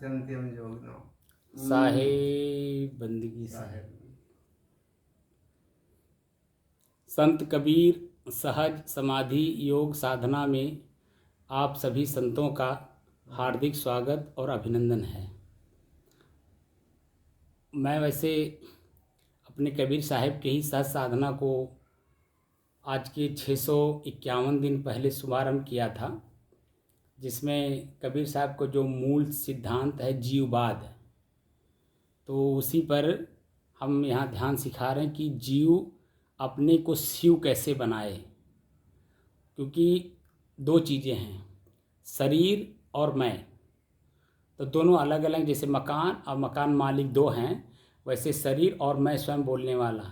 दास्यन्त्यम योगिनो साहेब बंदगी साहेब। संत कबीर सहज समाधि योग साधना में आप सभी संतों का हार्दिक स्वागत और अभिनंदन है। मैं वैसे अपने कबीर साहिब के ही सहज साधना को आज के 651 दिन पहले शुभारंभ किया था, जिसमें कबीर साहब को जो मूल सिद्धांत है जीववाद, तो उसी पर हम यहाँ ध्यान सिखा रहे हैं कि जीव अपने को शिव कैसे बनाए। क्योंकि दो चीज़ें हैं, शरीर और मैं, तो दोनों अलग अलग, जैसे मकान और मकान मालिक दो हैं, वैसे शरीर और मैं स्वयं बोलने वाला।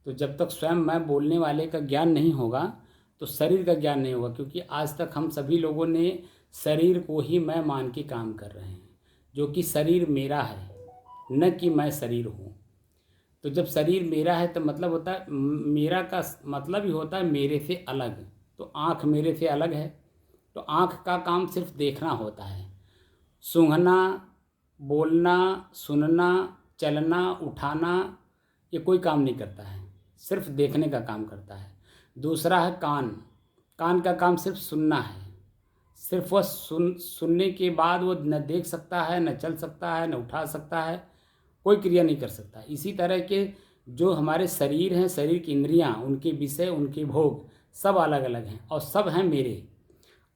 तो जब तक स्वयं मैं बोलने वाले का ज्ञान नहीं होगा तो शरीर का ज्ञान नहीं होगा। क्योंकि आज तक हम सभी लोगों ने शरीर को ही मैं मान के काम कर रहे हैं, जो कि शरीर मेरा है, न कि मैं शरीर हूँ। तो जब शरीर मेरा है तो मतलब होता है, मेरा का मतलब ही होता है मेरे से अलग। तो आँख मेरे से अलग है, तो आँख का काम सिर्फ देखना होता है। सूंघना, बोलना, सुनना, चलना, उठाना, ये कोई काम नहीं करता है, सिर्फ देखने का काम करता है। दूसरा है कान। कान का काम सिर्फ सुनना है। सिर्फ वह सुनने के बाद वो न देख सकता है, न चल सकता है, न उठा सकता है, कोई क्रिया नहीं कर सकता। इसी तरह के जो हमारे शरीर हैं, शरीर की इंद्रियां, उनके विषय, उनके भोग सब अलग अलग हैं और सब हैं मेरे।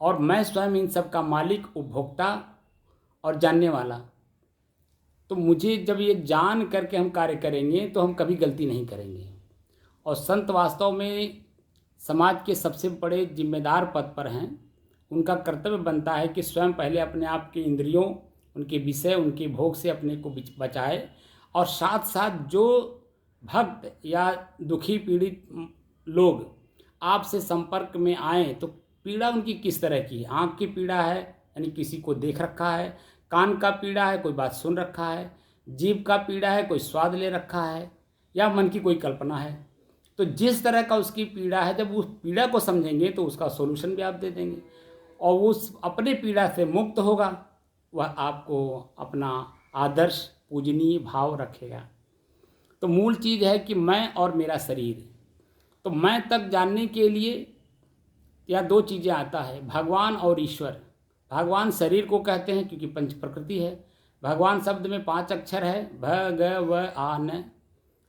और मैं स्वयं इन सब का मालिक, उपभोक्ता और जानने वाला। तो मुझे जब ये जान करके हम कार्य करेंगे तो हम कभी गलती नहीं करेंगे। और संत वास्तव में समाज के सबसे बड़े जिम्मेदार पद पर हैं। उनका कर्तव्य बनता है कि स्वयं पहले अपने आप के इंद्रियों, उनके विषय, उनके भोग से अपने को बचाए, और साथ साथ जो भक्त या दुखी पीड़ित लोग आपसे संपर्क में आए तो पीड़ा उनकी किस तरह की है। आँख की पीड़ा है, यानी किसी को देख रखा है। कान का पीड़ा है, कोई बात सुन रखा है। जीभ का पीड़ा है, कोई स्वाद ले रखा है, या मन की कोई कल्पना है। तो जिस तरह का उसकी पीड़ा है, जब उस पीड़ा को समझेंगे तो उसका सॉल्यूशन भी आप दे देंगे, और उस अपने पीड़ा से मुक्त होगा, वह आपको अपना आदर्श पूजनीय भाव रखेगा। तो मूल चीज़ है कि मैं और मेरा शरीर। तो मैं तक जानने के लिए या दो चीज़ें आता है, भगवान और ईश्वर। भगवान शरीर को कहते हैं क्योंकि पंच प्रकृति है। भगवान शब्द में 5 अक्षर है, भ ग व आ न।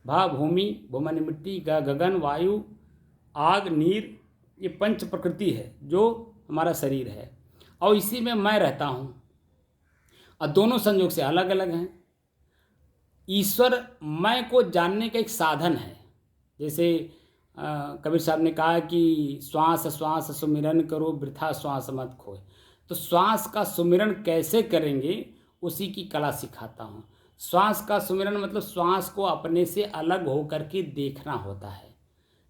भ भूमि, भूमन मिट्टी, ग गगन, वायु, आग, नीर, ये पंच प्रकृति है जो हमारा शरीर है। और इसी में मैं रहता हूँ, और दोनों संयोग से अलग अलग हैं। ईश्वर मैं को जानने का एक साधन है। जैसे कबीर साहब ने कहा कि श्वास श्वास सुमिरन करो, वृथा श्वास मत खोए। तो श्वास का सुमिरन कैसे करेंगे, उसी की कला सिखाता हूँ। श्वास का सुमिरन मतलब श्वास को अपने से अलग होकर के देखना होता है।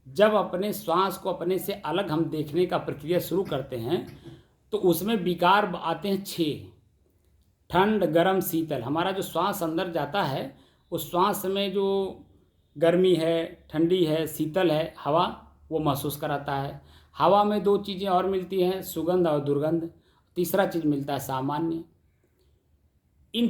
जब अपने श्वास को अपने से अलग हम देखने का प्रक्रिया शुरू करते हैं तो उसमें विकार आते हैं 6, ठंड, गर्म, शीतल। हमारा जो श्वास अंदर जाता है, उस श्वास में जो गर्मी है, ठंडी है, शीतल है, हवा, वो महसूस कराता है। हवा में 2 चीज़ें और मिलती हैं, सुगंध और दुर्गंध। तीसरा चीज़ मिलता है सामान्य। इन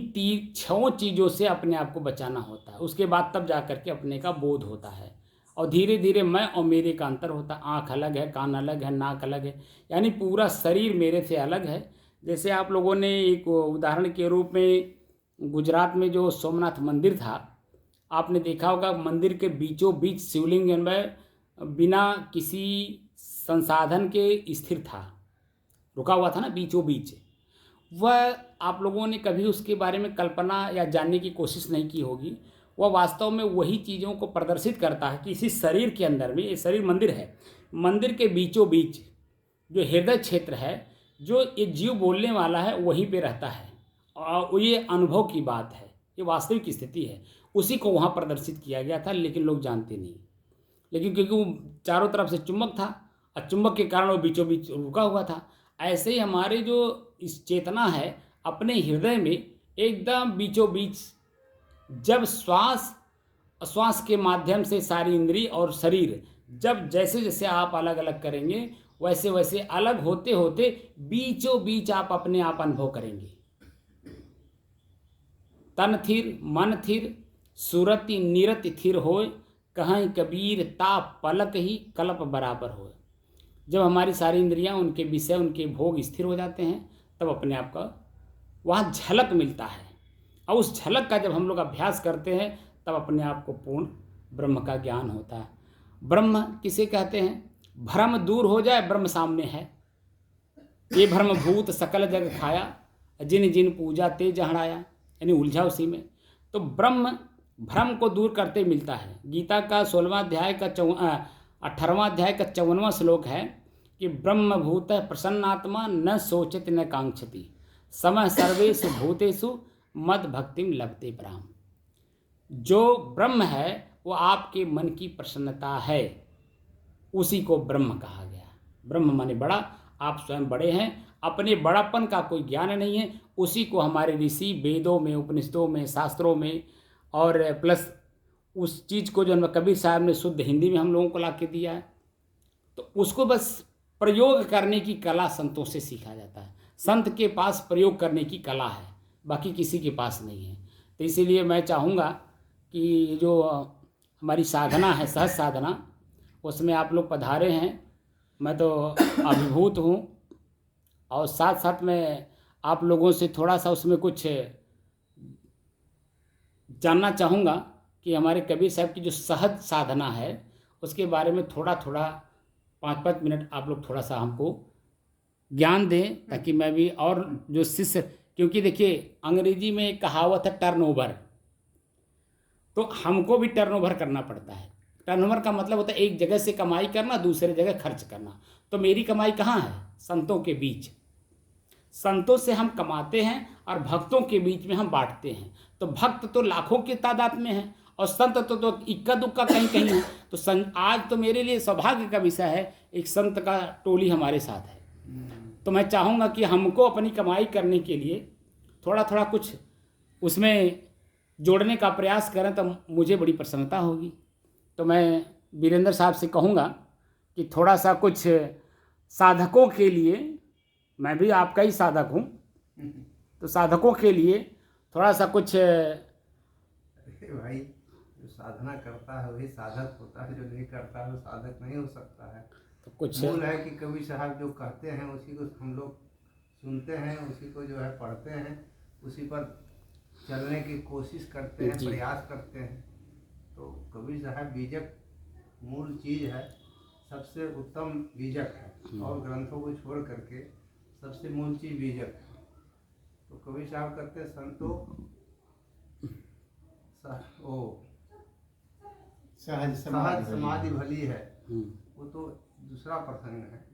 6 चीज़ों से अपने आप को बचाना होता है। उसके बाद तब जा कर के अपने का बोध होता है, और धीरे धीरे मैं और मेरे का अंतर होता है। आँख अलग है, कान अलग है, नाक अलग है, यानी पूरा शरीर मेरे से अलग है। जैसे आप लोगों ने एक उदाहरण के रूप में गुजरात में जो सोमनाथ मंदिर था, आपने देखा होगा, मंदिर के बीचों बीच शिवलिंग में बिना किसी संसाधन के स्थिर था, रुका हुआ था ना बीचों बीच। वह आप लोगों ने कभी उसके बारे में कल्पना या जानने की कोशिश नहीं की होगी। वह वास्तव में वही चीज़ों को प्रदर्शित करता है कि इसी शरीर के अंदर में, ये शरीर मंदिर है, मंदिर के बीचों बीच जो हृदय क्षेत्र है, जो ये जीव बोलने वाला है, वहीं पे रहता है। और ये अनुभव की बात है, ये वास्तविक स्थिति है। उसी को वहाँ प्रदर्शित किया गया था, लेकिन लोग जानते नहीं। लेकिन क्योंकि वो चारों तरफ से चुंबक था, और चुंबक के कारण वो बीचों बीच रुका हुआ था। ऐसे ही हमारे जो इस चेतना है, अपने हृदय में एकदम बीचों बीच, जब श्वास श्वास के माध्यम से सारी इंद्रिय और शरीर, जब जैसे जैसे आप अलग अलग करेंगे, वैसे वैसे अलग होते होते बीचों बीच आप अपने आप अनुभव करेंगे। तन थिर मन थिर सुरति निरत थिर होय, कहीं कबीर ता पलक ही कल्प बराबर होय। जब हमारी सारी इंद्रियां उनके विषय उनके भोग स्थिर हो जाते हैं तब अपने आप का वहाँ झलक मिलता है, और उस झलक का जब हम लोग अभ्यास करते हैं तब अपने आप को पूर्ण ब्रह्म का ज्ञान होता है। ब्रह्म किसे कहते हैं? भ्रम दूर हो जाए ब्रह्म सामने है। ये भ्रम भूत सकल जग खाया, जिन जिन पूजा ते जहड़ाया, यानी उलझा उसी में। तो ब्रह्म भ्रम को दूर करते मिलता है। गीता का 16वां अध्याय का 18वां अध्याय का 54वां श्लोक है कि ब्रह्म भूत प्रसन्नात्मा न सोचति न कांक्षति, समय सर्वेषु भूतेषु मद भक्तिम लभते ब्रह्म। जो ब्रह्म है वो आपके मन की प्रसन्नता है, उसी को ब्रह्म कहा गया। ब्रह्म माने बड़ा, आप स्वयं बड़े हैं, अपने बड़ापन का कोई ज्ञान नहीं है, उसी को हमारे ऋषि वेदों में उपनिषदों में शास्त्रों में और प्लस उस चीज़ को जो कबीर साहब ने शुद्ध हिंदी में हम लोगों को ला के दिया है, तो उसको बस प्रयोग करने की कला संतों से सीखा जाता है। संत के पास प्रयोग करने की कला है, बाकी किसी के पास नहीं है। तो इसीलिए मैं चाहूँगा कि जो हमारी साधना है सहज साधना, उसमें आप लोग पधारे हैं, मैं तो अभिभूत हूँ, और साथ साथ में आप लोगों से थोड़ा सा उसमें कुछ जानना चाहूँगा कि हमारे कबीर साहब की जो सहज साधना है उसके बारे में थोड़ा थोड़ा 5-5 मिनट आप लोग थोड़ा सा हमको ज्ञान दें, ताकि मैं भी और जो शिष्य, क्योंकि देखिए अंग्रेजी में एक कहावत है टर्नओवर, तो हमको भी टर्नओवर करना पड़ता है। टर्नओवर का मतलब होता है एक जगह से कमाई करना दूसरे जगह खर्च करना। तो मेरी कमाई कहाँ है? संतों के बीच। संतों से हम कमाते हैं और भक्तों के बीच में हम बांटते हैं। तो भक्त तो लाखों की तादाद में है और संत तो इक्का दुक्का कहीं कहीं है। तो आज तो मेरे लिए सौभाग्य का विषय है, एक संत का टोली हमारे साथ है। तो मैं चाहूँगा कि हमको अपनी कमाई करने के लिए थोड़ा थोड़ा कुछ उसमें जोड़ने का प्रयास करें तो मुझे बड़ी प्रसन्नता होगी। तो मैं वीरेंद्र साहब से कहूँगा कि थोड़ा सा कुछ साधकों के लिए, मैं भी आपका ही साधक हूँ, तो साधकों के लिए थोड़ा सा कुछ। भाई जो साधना करता है वही साधक होता है, जो नहीं करता है वो साधक नहीं हो सकता है। तो कुछ मूल है कि कबीर साहब जो कहते हैं उसी को हम लोग सुनते हैं, उसी को जो है पढ़ते हैं, उसी पर चलने की कोशिश करते हैं, प्रयास करते हैं। तो कबीर साहब बीजक मूल चीज़ है, सबसे उत्तम बीजक है, और ग्रंथों को छोड़ करके सबसे मूल चीज़ बीजक है। तो कबीर साहब कहते हैं संतो सहज समाधि भली है, वो तो दूसरा प्रसंग है।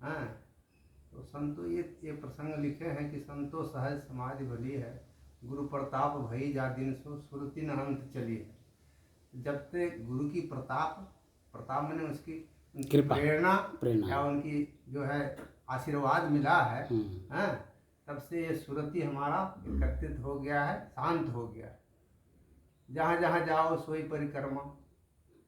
हाँ, तो संतो ये प्रसंग लिखे हैं कि संतो सहज समाधि भली है, गुरु प्रताप भई जा दिन सो सुरति न अंत चली है। जब से गुरु की प्रताप मैंने उसकी प्रेरणा या उनकी जो है आशीर्वाद मिला है, हाँ, तब से ये सुरति हमारा एकत्रित हो गया है, शांत हो गया है। जहाँ जहाँ जाओ सोई परिक्रमा,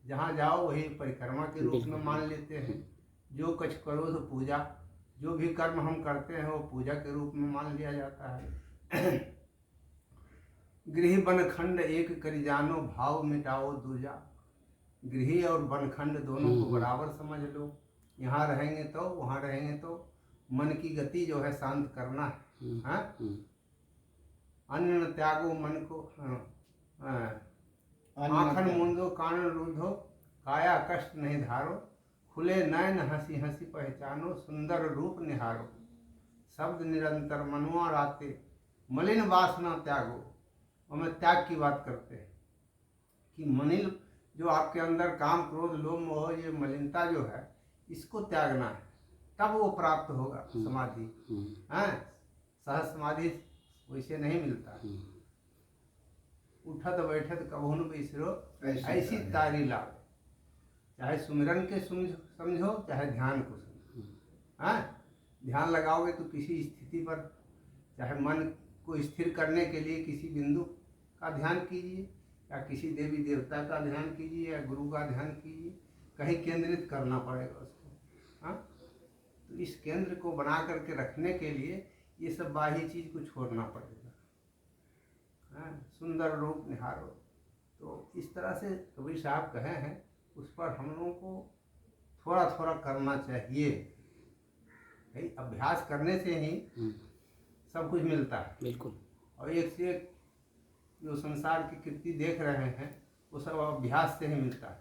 जहाँ जाओ वही परिक्रमा के रूप में मान लेते हैं। जो कुछ करो तो पूजा, जो भी कर्म हम करते हैं वो पूजा के रूप में मान लिया जाता है। गृह बनखंड एक करि जानो, भाव मिटाओ दूजा। गृह और बनखंड दोनों को बराबर समझ लो। यहाँ रहेंगे तो वहाँ रहेंगे तो मन की गति जो है शांत करना है। हाँ, अन्न त्यागो मन को, आँखन मूंदो कान रुंधो, काया कष्ट नहीं धारो। खुले नयन हंसी हंसी पहचानो, सुंदर रूप निहारो। शब्द निरंतर मनुआ राते, मलिन वासना त्यागो। और मैं त्याग की बात करते हैं कि मलिन जो आपके अंदर काम क्रोध लोभ मोह ये मलिनता जो है, इसको त्यागना है, तब वो प्राप्त होगा समाधि। हाँ, सहज समाधि वैसे नहीं मिलता। उठत बैठत कबहू न बिसरो, ऐसी तारी लाओ। चाहे सुमिरन के समझो, चाहे ध्यान को समझो। हाँ, ध्यान लगाओगे तो किसी स्थिति पर, चाहे मन को स्थिर करने के लिए किसी बिंदु का ध्यान कीजिए, या किसी देवी देवता का ध्यान कीजिए, या गुरु का ध्यान कीजिए, कहीं केंद्रित करना पड़ेगा उसको। हाँ, तो इस केंद्र को बना करके रखने के लिए ये सब बाह्य चीज़ को छोड़ना पड़ेगा। हाँ, सुंदर रूप निहारो। तो इस तरह से कबीर साहब कहे हैं, उस पर हम लोगों को थोड़ा थोड़ा करना चाहिए। भाई अभ्यास करने से ही सब कुछ मिलता है। बिल्कुल। और एक से एक जो संसार की कृति देख रहे हैं वो सब अभ्यास से ही मिलता है।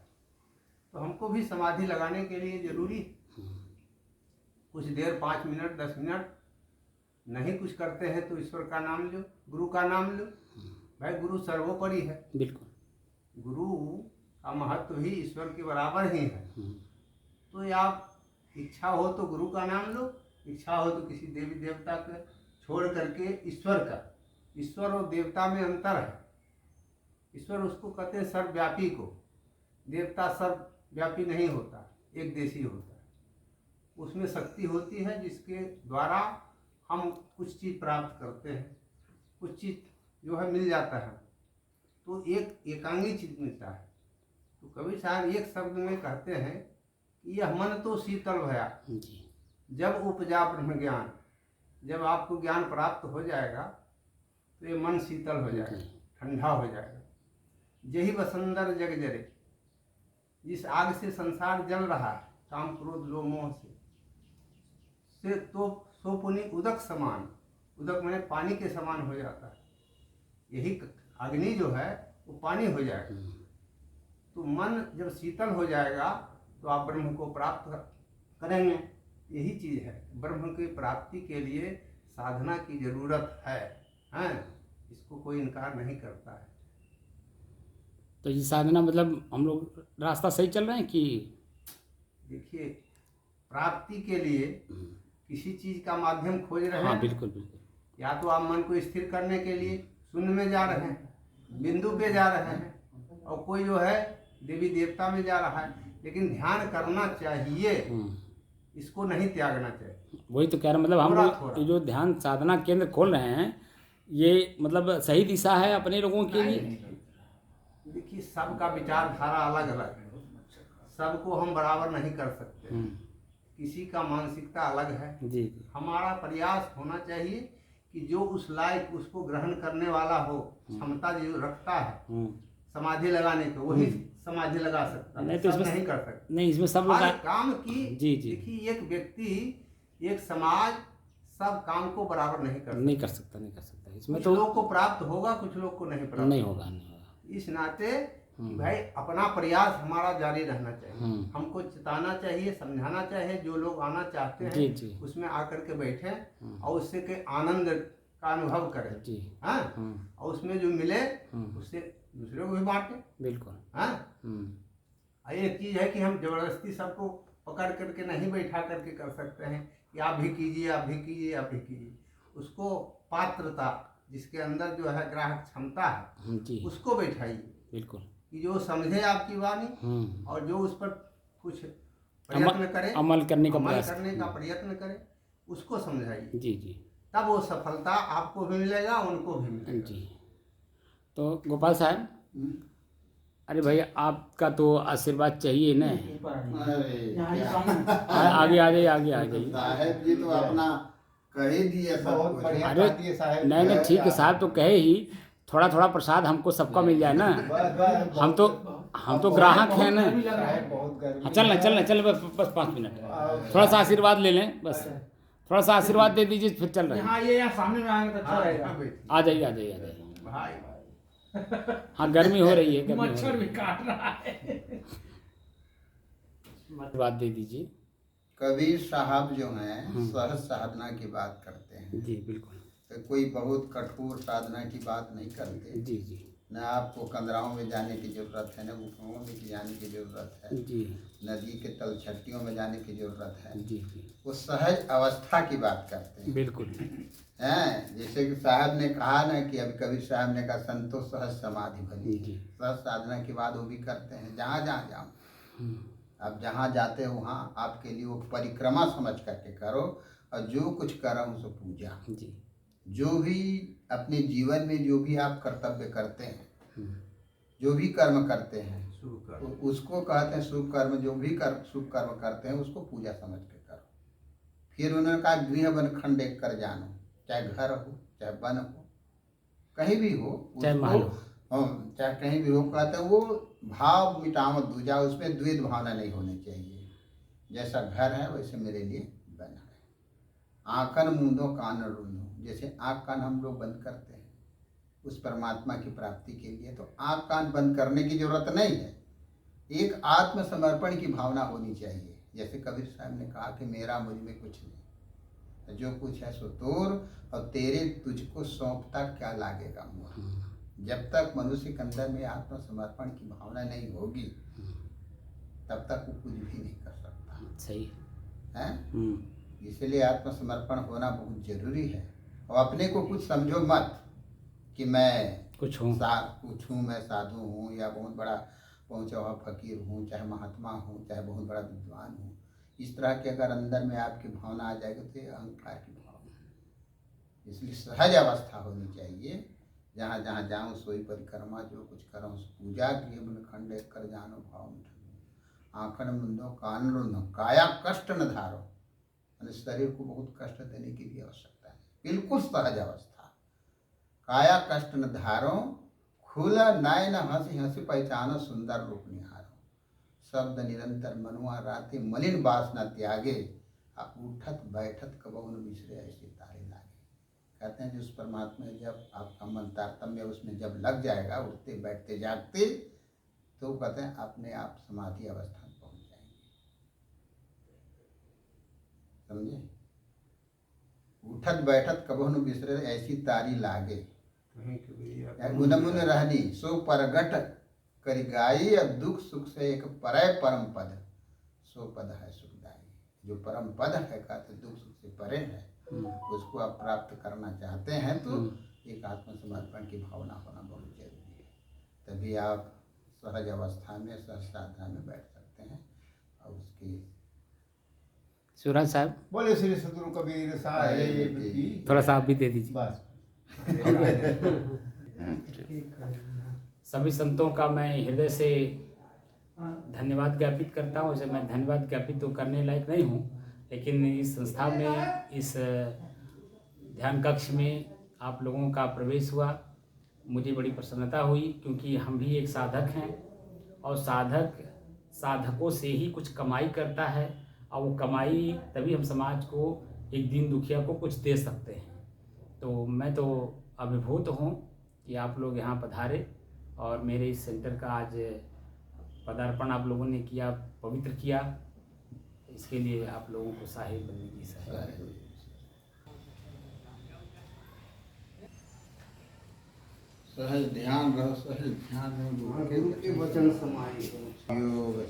तो हमको भी समाधि लगाने के लिए जरूरी कुछ देर 5 मिनट 10 मिनट नहीं कुछ करते हैं तो ईश्वर का नाम लो, गुरु का नाम लो। भाई गुरु सर्वोपरि है। बिल्कुल। गुरु का महत्व ही ईश्वर के बराबर ही है। तो ये आप इच्छा हो तो गुरु का नाम लो, इच्छा हो तो किसी देवी देवता के छोड़ करके ईश्वर का। ईश्वर और देवता में अंतर है। ईश्वर उसको कहते हैं सर्वव्यापी को, देवता सर्वव्यापी नहीं होता, एक देशी होता है। उसमें शक्ति होती है जिसके द्वारा हम कुछ चीज़ प्राप्त करते हैं, कुछ चीज़ जो है मिल जाता है। तो एक एकांगी चीज़ मिलता है। तो कबीर साहब एक शब्द में कहते हैं कि यह मन तो शीतल भया जब उपजा ब्रह्म ज्ञान। जब आपको ज्ञान प्राप्त हो जाएगा तो ये मन शीतल हो जाएगा, ठंडा हो जाएगा। यही वसंदर जग जरे, जिस आग से संसार जल रहा है, काम क्रोध लोभ मोह से तो सो पुनि उदक समान। उदक माने पानी के समान हो जाता है। यही अग्नि जो है वो पानी हो जाएगा। तो मन जब शीतल हो जाएगा तो आप ब्रह्म को प्राप्त करेंगे। यही चीज़ है, ब्रह्म की प्राप्ति के लिए साधना की जरूरत है, हैं? इसको कोई इनकार नहीं करता है। तो ये साधना मतलब हम लोग रास्ता सही चल रहे हैं कि? देखिए, प्राप्ति के लिए किसी चीज़ का माध्यम खोज रहे हैं। हाँ बिल्कुल बिल्कुल। या तो आप मन को स्थिर करने के लिए शून्य में जा रहे हैं, बिंदु पे जा रहे हैं, और कोई जो है देवी देवता में जा रहा है। लेकिन ध्यान करना चाहिए, इसको नहीं त्यागना चाहिए। वही तो कह रहा, मतलब हम लोग जो ध्यान साधना केंद्र खोल रहे हैं ये मतलब सही दिशा है अपने लोगों के लिए? देखिए, सबका विचारधारा अलग अलग है, सबको हम बराबर नहीं कर सकते। किसी का मानसिकता अलग है जी। हमारा प्रयास होना चाहिए कि जो उस लायक उसको ग्रहण करने वाला हो, क्षमता जो रखता है समाधि लगाने को, वही समाधि लगा सकता है। नहीं तो इसमें नहीं कर सकते। नहीं, इसमें सब हर काम की जी जी। देखिए, एक व्यक्ति एक समाज सब काम को बराबर नहीं कर सकता। इसमें कुछ तो लोग को प्राप्त होगा, कुछ लोग को नहीं प्राप्त नहीं होगा। इस नाते भाई अपना प्रयास हमारा जारी रहना चाहिए। हमको चिताना चाहिए, समझाना चाहिए। जो लोग आना चाहते हैं जी जी। उसमें आकर के बैठे और उससे के आनंद का अनुभव करें जी। हाँ, और उसमें जो मिले उससे दूसरे को भी बांटे। बिल्कुल। हाँ, एक चीज है कि हम जबरदस्ती सबको पकड़ करके नहीं बैठा करके कर सकते हैं कि आप भी कीजिए, आप भी कीजिए, आप भी कीजिए। उसको पात्रता, जिसके अंदर जो है ग्राहक क्षमता है, उसको बैठाइए। बिल्कुल। कि जो समझे आपकी वाणी और जो उस पर कुछ प्रयत्न करे, अमल करने का प्रयत्न करे, उसको समझाइए जी जी। तब वो सफलता आपको भी मिलेगा, उनको भी मिलेगा जी। तो गोपाल साहब, अरे भाई आपका तो आशीर्वाद चाहिए ना। आगे आगे आगे आगे साहब जी तो अपना कह ही दिए सब कुछ। अरे नहीं ठीक है साहब, तो कहे ही थोड़ा थोड़ा प्रसाद हमको सबका मिल जाए ना। हम तो ग्राहक हैं ना। हाँ चल बस 5 मिनट थोड़ा सा आशीर्वाद ले लें, बस थोड़ा सा आशीर्वाद दे दीजिए, फिर चल रहे हैं। हाँ, ये सामने में आएंगे तो अच्छा रहेगा। आ जाइए हाँ, गर्मी हो रही है, मच्छर भी काट रहा है। बात दे दीजिए। कबीर साहब जो हैं सहज साधना की बात करते हैं जी। बिल्कुल। तो कोई बहुत कठोर साधना की बात नहीं करते जी जी। न आपको कंदराओं में जाने की जरूरत है, न गुफाओं में जाने की जरूरत है जी, नदी के तलछटियों में जाने की जरूरत है जी जी। वो सहज अवस्था की बात करते हैं। बिल्कुल हैं, जैसे कि साहब ने कहा ना कि अभी कबीर साहब ने कहा संतोष सहज समाधि भली। सहज साधना की बात वो भी करते हैं। जहाँ जहाँ जाओ, आप जहाँ जाते हो वहाँ आपके लिए वो परिक्रमा समझ करके करो, और जो कुछ करो उसको पूजा जी। जो भी अपने जीवन में जो भी आप कर्तव्य करते हैं, जो भी कर्म करते हैं, तो उसको कहते हैं शुभ कर्म। जो भी शुभ कर्म करते हैं उसको पूजा समझ के करो। फिर उन्होंने कहा गृह वन खंड एक कर जानो, चाहे घर हो चाहे वन हो, कहीं भी हो, चाहे महल हो, चाहे कहीं भी हो, कहते हैं वो भाव मिटावत दूजा, उसमें द्वैत भावना नहीं होनी चाहिए। जैसा घर है वैसे मेरे लिए बना है। आंखन मूंदो कान रूंदो, जैसे आँख कान हम लोग बंद करते हैं उस परमात्मा की प्राप्ति के लिए, तो आँख कान बंद करने की जरूरत नहीं है। एक आत्मसमर्पण की भावना होनी चाहिए। जैसे कबीर साहब ने कहा कि मेरा मुझ में कुछ नहीं, जो कुछ है सो तोर, और तेरे तुझको सौंपता क्या लागेगा मोह। जब तक मनुष्य के अंदर में आत्मसमर्पण की भावना नहीं होगी तब तक वो कुछ भी नहीं कर सकता। सही है, इसलिए आत्मसमर्पण होना बहुत जरूरी है। और अपने को कुछ समझो मत कि मैं कुछ हूँ, मैं साधु हूँ या बहुत बड़ा पहुँचा हुआ फकीर हूँ, चाहे महात्मा हूँ, चाहे बहुत बड़ा विद्वान हूँ। इस तरह के अगर अंदर में आपकी भावना आ जाएगी तो ये अहंकार की भावना है। इसलिए सहज अवस्था होनी चाहिए। जहाँ जहाँ जाऊँ सोई परिक्रमा, जो कुछ करूँ पूजा गृह मन खंड कर जानो भाव मिठो। आंखन मुंदो कान रुंदो, काया कष्ट न धारो, यानी शरीर को बहुत कष्ट देने की भी आवश्यकता है। बिल्कुल सहज अवस्था। काया कष्ट न धारो, खुला नयन हंसी हंसी पहचानो, सुंदर रूप निहारो। शब्द निरंतर मनुआ राते, मलिन वासना त्यागे, उठत बैठत कबहु न बिसरे ऐसे तारे लागे। कहते हैं जिस परमात्मा में जब आपका मन तारतम्य उसमें जब लग जाएगा, उठते बैठते जागते, तो कहते हैं अपने आप समाधि अवस्था में पहुंच जाएंगे। समझे? उठत बैठत कबहु न बिसरे ऐसी तारी लागे, गुन मुन रहनी सो परगट करि गाई, अब दुख सुख से एक परय परम पद, सो पद है सुखदाई। जो परम पद है कहते दुख सुख से परे है, उसको आप प्राप्त करना चाहते हैं तो एक आत्मसमर्पण की भावना होना बहुत जरूरी है। तभी आप सहज अवस्था में सहज साधना में बैठ सकते हैं। और उसकी शिवराज साहब बोले श्री सद्गुरु कबीर साहेब की। थोड़ा सा आप भी दे दीजिए। बस सभी संतों का मैं हृदय से धन्यवाद ज्ञापित करता हूँ। वैसे मैं धन्यवाद ज्ञापित तो करने लायक नहीं हूँ, लेकिन इस संस्था में, इस ध्यान कक्ष में आप लोगों का प्रवेश हुआ, मुझे बड़ी प्रसन्नता हुई, क्योंकि हम भी एक साधक हैं और साधक साधकों से ही कुछ कमाई करता है, और वो कमाई तभी हम समाज को, एक दीन दुखिया को कुछ दे सकते हैं। तो मैं तो अभिभूत हूँ कि आप लोग यहाँ पधारे और मेरे इस सेंटर का आज पदार्पण आप लोगों ने किया, पवित्र किया। इसके लिए आप लोगों को साहिब बनने की सहज ध्यान रहो, सहज ध्यान रहो, गुरु के वचन समाई योग